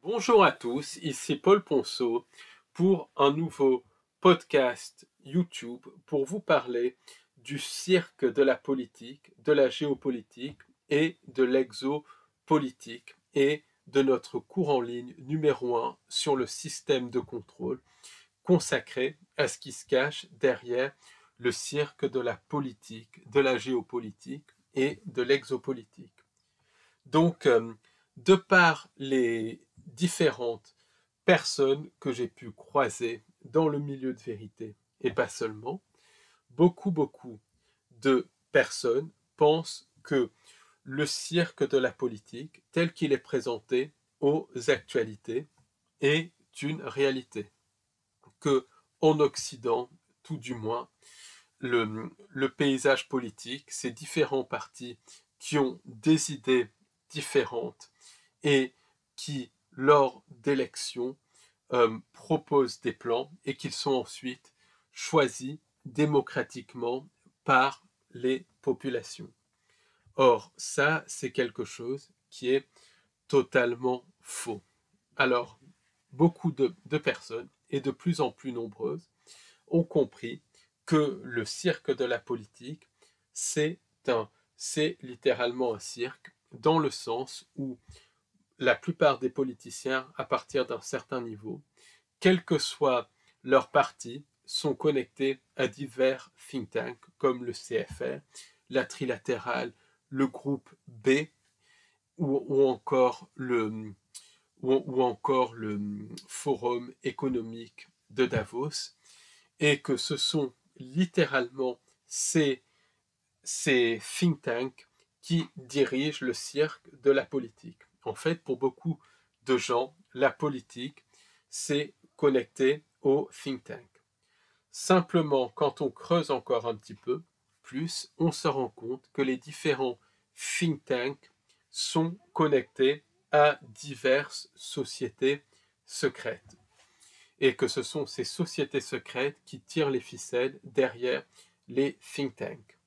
Bonjour à tous, ici Paul Ponceau pour un nouveau podcast YouTube pour vous parler du cirque de la politique, de la géopolitique et de l'exopolitique et de notre cours en ligne numéro 1 sur le système de contrôle consacré à ce qui se cache derrière le cirque de la politique, de la géopolitique et de l'exopolitique. Donc, de par les différentes personnes que j'ai pu croiser dans le milieu de vérité, et pas seulement, beaucoup de personnes pensent que le cirque de la politique, tel qu'il est présenté aux actualités, est une réalité. Que en Occident, tout du moins, le paysage politique, ces différents partis qui ont des idées différentes et qui, lors d'élections, proposent des plans et qu'ils sont ensuite choisis démocratiquement par les populations. Or, ça, c'est quelque chose qui est totalement faux. Alors, beaucoup de personnes, et de plus en plus nombreuses, ont compris que le cirque de la politique, c'est littéralement un cirque, dans le sens où la plupart des politiciens, à partir d'un certain niveau, quel que soit leur parti, sont connectés à divers think tanks comme le CFR, la Trilatérale, le groupe B ou encore le Forum économique de Davos, et que ce sont littéralement ces think tanks qui dirigent le cirque de la politique. En fait, pour beaucoup de gens, la politique, c'est connecté au think tank. Simplement, quand on creuse encore un petit peu plus, on se rend compte que les différents think tanks sont connectés à diverses sociétés secrètes et que ce sont ces sociétés secrètes qui tirent les ficelles derrière les think tanks.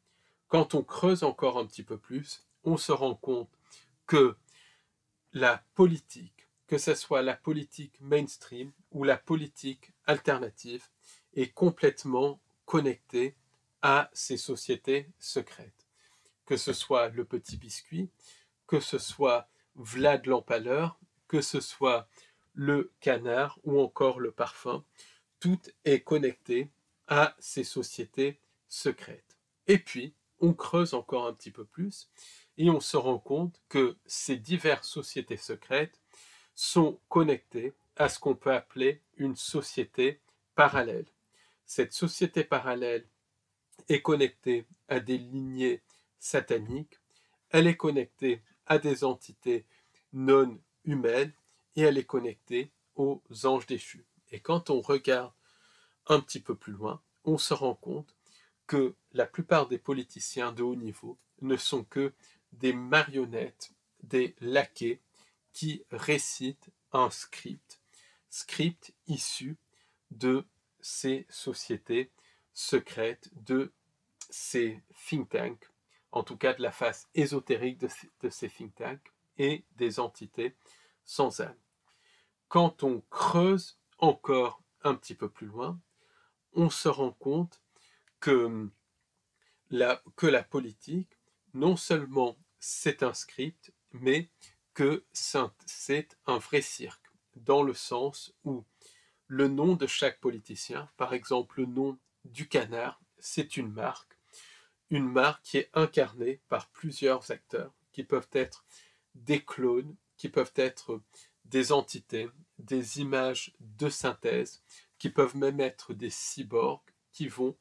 Quand on creuse encore un petit peu plus, on se rend compte que la politique, que ce soit la politique mainstream ou la politique alternative, est complètement connectée à ces sociétés secrètes. Que ce soit le petit biscuit, que ce soit Vlad l'Empaleur, que ce soit le canard ou encore le parfum, tout est connecté à ces sociétés secrètes. Et puis, on creuse encore un petit peu plus et on se rend compte que ces diverses sociétés secrètes sont connectées à ce qu'on peut appeler une société parallèle. Cette société parallèle est connectée à des lignées sataniques, elle est connectée à des entités non humaines et elle est connectée aux anges déchus. Et quand on regarde un petit peu plus loin, on se rend compte que la plupart des politiciens de haut niveau ne sont que des marionnettes, des laquais qui récitent un script issu de ces sociétés secrètes, de ces think tanks, en tout cas de la face ésotérique de ces think tanks et des entités sans âme. Quand on creuse encore un petit peu plus loin, on se rend compte que la politique, non seulement c'est un script, mais que c'est un vrai cirque, dans le sens où le nom de chaque politicien, par exemple le nom du canard, c'est une marque qui est incarnée par plusieurs acteurs, qui peuvent être des clones, qui peuvent être des entités, des images de synthèse, qui peuvent même être des cyborgs qui vont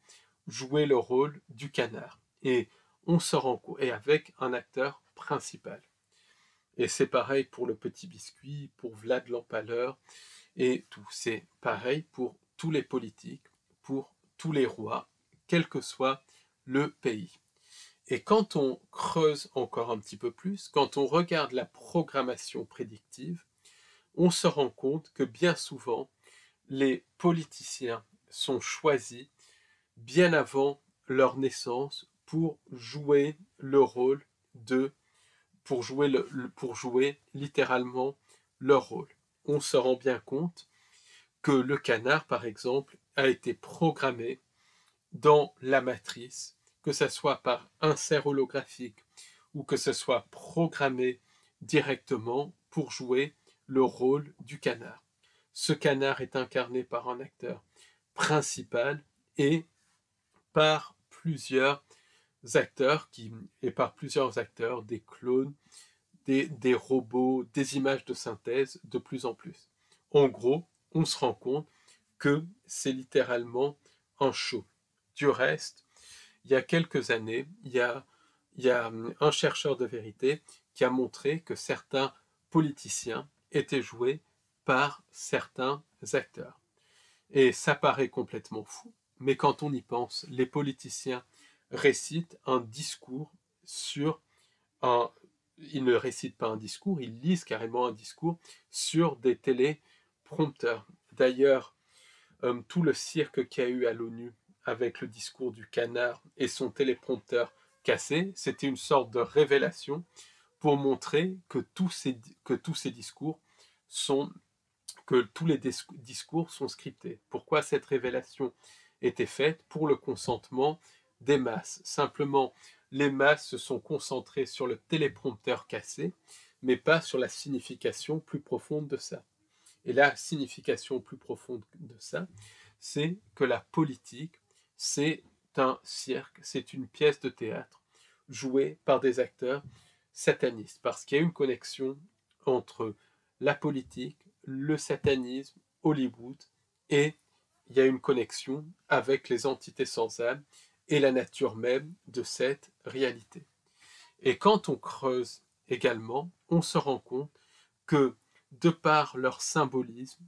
jouer le rôle du canard. Et on se rend compte, et avec un acteur principal. Et c'est pareil pour le petit biscuit, pour Vlad l'Empaleur, et tout. C'est pareil pour tous les politiques, pour tous les rois, quel que soit le pays. Et quand on creuse encore un petit peu plus, quand on regarde la programmation prédictive, on se rend compte que bien souvent, les politiciens sont choisis bien avant leur naissance pour jouer le rôle pour jouer littéralement leur rôle. on se rend bien compte que le canard, par exemple, a été programmé dans la matrice, que ce soit par insert holographique ou que ce soit programmé directement pour jouer le rôle du canard. Ce canard est incarné par un acteur principal et par plusieurs acteurs, des clones, des robots, des images de synthèse de plus en plus. En gros, on se rend compte que c'est littéralement un show. Du reste, il y a quelques années, il y a un chercheur de vérité qui a montré que certains politiciens étaient joués par certains acteurs. Et ça paraît complètement fou, mais quand on y pense, les politiciens récitent un discours sur un... Ils ne récitent pas un discours, ils lisent carrément un discours sur des téléprompteurs. D'ailleurs, tout le cirque qu'il y a eu à l'ONU avec le discours du canard et son téléprompteur cassé, c'était une sorte de révélation pour montrer que tous ces discours sont que tous les discours sont scriptés. Pourquoi cette révélation était faite? Pour le consentement des masses. Simplement, les masses se sont concentrées sur le téléprompteur cassé, mais pas sur la signification plus profonde de ça. Et la signification plus profonde de ça, c'est que la politique, c'est un cirque, c'est une pièce de théâtre jouée par des acteurs satanistes, parce qu'il y a une connexion entre la politique, le satanisme, Hollywood, et il y a une connexion avec les entités sans âme et la nature même de cette réalité. Et quand on creuse également, on se rend compte que de par leur symbolisme,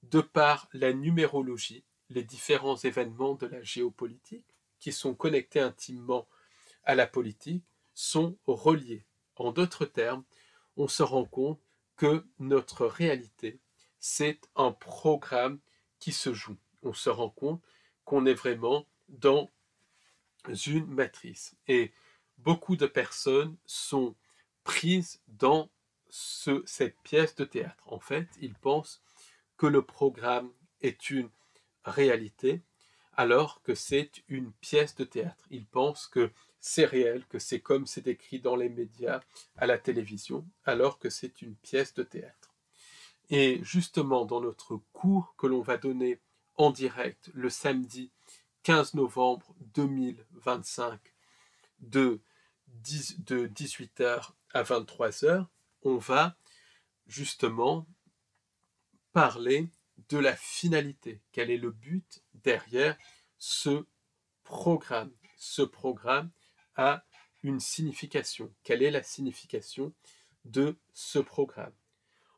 de par la numérologie, les différents événements de la géopolitique, qui sont connectés intimement à la politique, sont reliés. En d'autres termes, on se rend compte que notre réalité, c'est un programme qui se joue. On se rend compte qu'on est vraiment dans une matrice. Et beaucoup de personnes sont prises dans cette pièce de théâtre. En fait, ils pensent que le programme est une réalité, alors que c'est une pièce de théâtre. Ils pensent que c'est réel, que c'est comme c'est décrit dans les médias, à la télévision, alors que c'est une pièce de théâtre. Et justement, dans notre cours que l'on va donner en direct le samedi 15 novembre 2025 de 18h à 23h, on va justement parler de la finalité. Quel est le but derrière ce programme? Ce programme a une signification. Quelle est la signification de ce programme?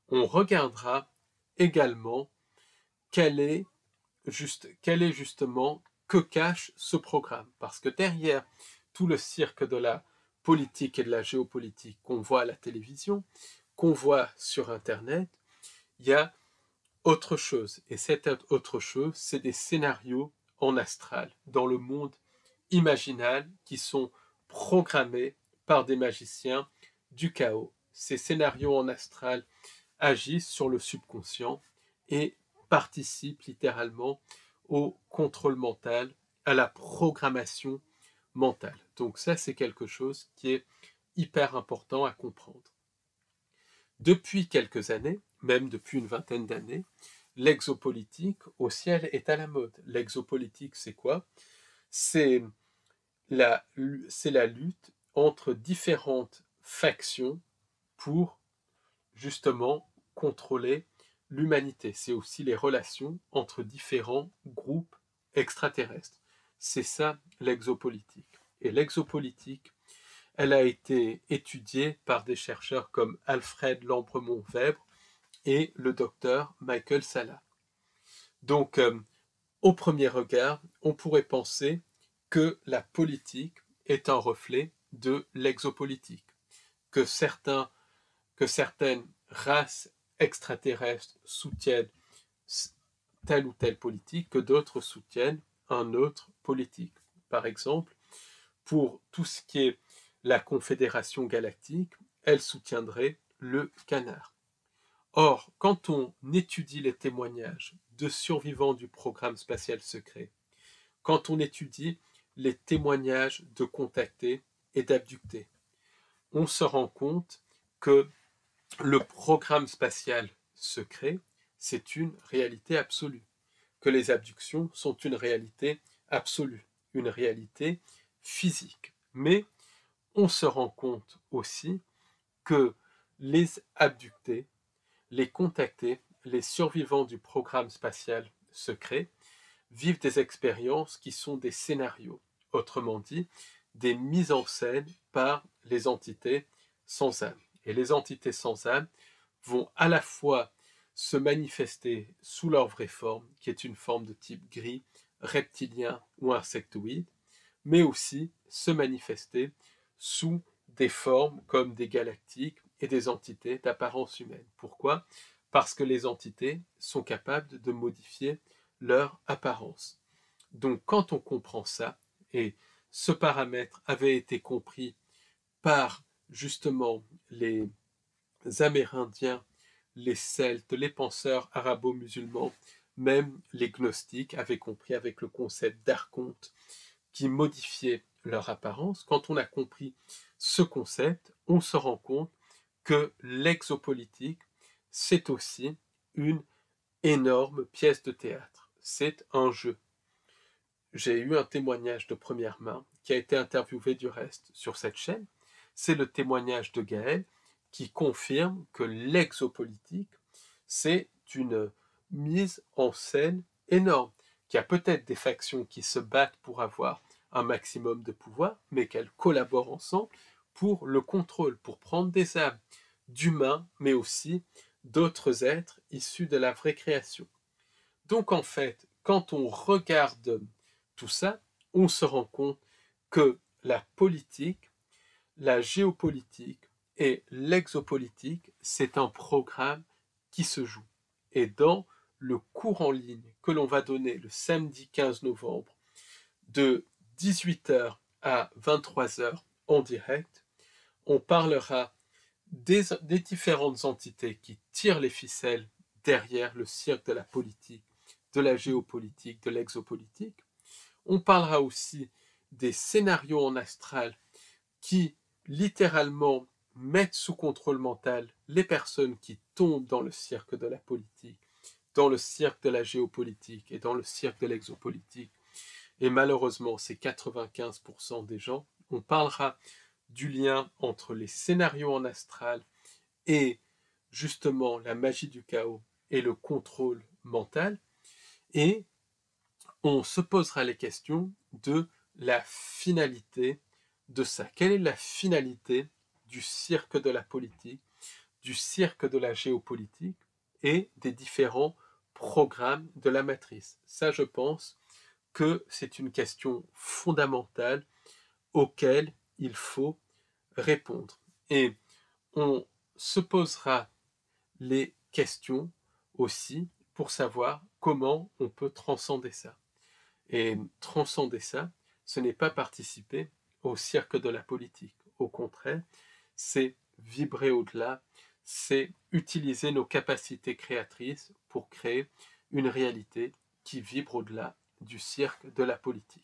On regardera également quel est justement que cache ce programme. Parce que derrière tout le cirque de la politique et de la géopolitique qu'on voit à la télévision, qu'on voit sur Internet, il y a autre chose. Et cette autre chose, c'est des scénarios en astral, dans le monde imaginal, qui sont programmés par des magiciens du chaos. Ces scénarios en astral agissent sur le subconscient et participent littéralement au contrôle mental, à la programmation mentale. Donc ça, c'est quelque chose qui est hyper important à comprendre. Depuis quelques années, même depuis une vingtaine d'années, l'exopolitique au ciel est à la mode. L'exopolitique, c'est quoi? C'est la lutte entre différentes factions pour justement contrôler l'humanité. C'est aussi les relations entre différents groupes extraterrestres. C'est ça l'exopolitique. Et l'exopolitique, elle a été étudiée par des chercheurs comme Alfred Lambremont-Webre et le docteur Michael Salla. Donc, au premier regard, on pourrait penser que la politique est un reflet de l'exopolitique, que certaines races extraterrestres soutiennent telle ou telle politique, que d'autres soutiennent un autre politique. Par exemple, pour tout ce qui est la Confédération galactique, elle soutiendrait le canard. Or, quand on étudie les témoignages de survivants du programme spatial secret, quand on étudie les témoignages de contactés et d'abductés, on se rend compte que le programme spatial secret, c'est une réalité absolue, que les abductions sont une réalité absolue, une réalité physique. Mais on se rend compte aussi que les abductés, les contactés, les survivants du programme spatial secret vivent des expériences qui sont des scénarios, autrement dit, des mises en scène par les entités sans âme. Et les entités sans âme vont à la fois se manifester sous leur vraie forme, qui est une forme de type gris, reptilien ou insectoïde, mais aussi se manifester sous des formes comme des galactiques et des entités d'apparence humaine. Pourquoi? Parce que les entités sont capables de modifier leur apparence. Donc quand on comprend ça, et ce paramètre avait été compris par justement les Amérindiens, les Celtes, les penseurs arabo-musulmans, même les gnostiques avaient compris avec le concept d'archonte qui modifiait leur apparence. Quand on a compris ce concept, on se rend compte que l'exopolitique, c'est aussi une énorme pièce de théâtre. C'est un jeu. J'ai eu un témoignage de première main qui a été interviewé du reste sur cette chaîne. C'est le témoignage de Gaël qui confirme que l'exopolitique, c'est une mise en scène énorme, qu'il y a peut-être des factions qui se battent pour avoir un maximum de pouvoir, mais qu'elles collaborent ensemble pour le contrôle, pour prendre des âmes d'humains, mais aussi d'autres êtres issus de la vraie création. Donc en fait, quand on regarde tout ça, on se rend compte que la politique, la géopolitique et l'exopolitique, c'est un programme qui se joue. Et dans le cours en ligne que l'on va donner le samedi 15 novembre de 18h à 23h en direct, on parlera des différentes entités qui tirent les ficelles derrière le cirque de la politique, de la géopolitique, de l'exopolitique. On parlera aussi des scénarios en astral qui littéralement mettent sous contrôle mental les personnes qui tombent dans le cirque de la politique, dans le cirque de la géopolitique et dans le cirque de l'exopolitique. Et malheureusement, c'est 95% des gens. On parlera du lien entre les scénarios en astral et justement la magie du chaos et le contrôle mental. Et on se posera les questions de la finalité de ça. Quelle est la finalité du cirque de la politique, du cirque de la géopolitique et des différents programmes de la matrice? Ça, je pense que c'est une question fondamentale auquel il faut répondre. Et on se posera les questions aussi pour savoir comment on peut transcender ça. Et transcender ça, ce n'est pas participer au cirque de la politique. Au contraire, c'est vibrer au-delà, c'est utiliser nos capacités créatrices pour créer une réalité qui vibre au-delà du cirque de la politique.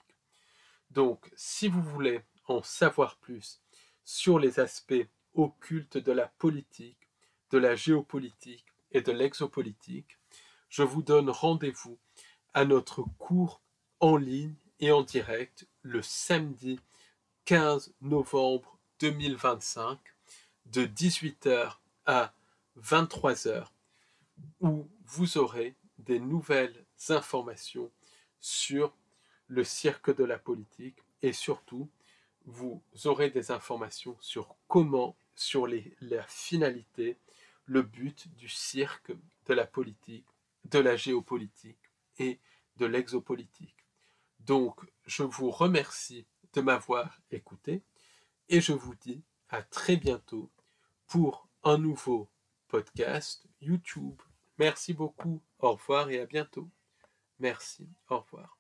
Donc, si vous voulez en savoir plus sur les aspects occultes de la politique, de la géopolitique et de l'exopolitique, je vous donne rendez-vous à notre cours en ligne et en direct le samedi 15 novembre 2025 de 18h à 23h où vous aurez des nouvelles informations sur le cirque de la politique et surtout vous aurez des informations sur comment, sur la finalité, le but du cirque de la politique, de la géopolitique et de l'exopolitique. Donc, je vous remercie de m'avoir écouté et je vous dis à très bientôt pour un nouveau podcast YouTube. Merci beaucoup, au revoir et à bientôt. Merci, au revoir.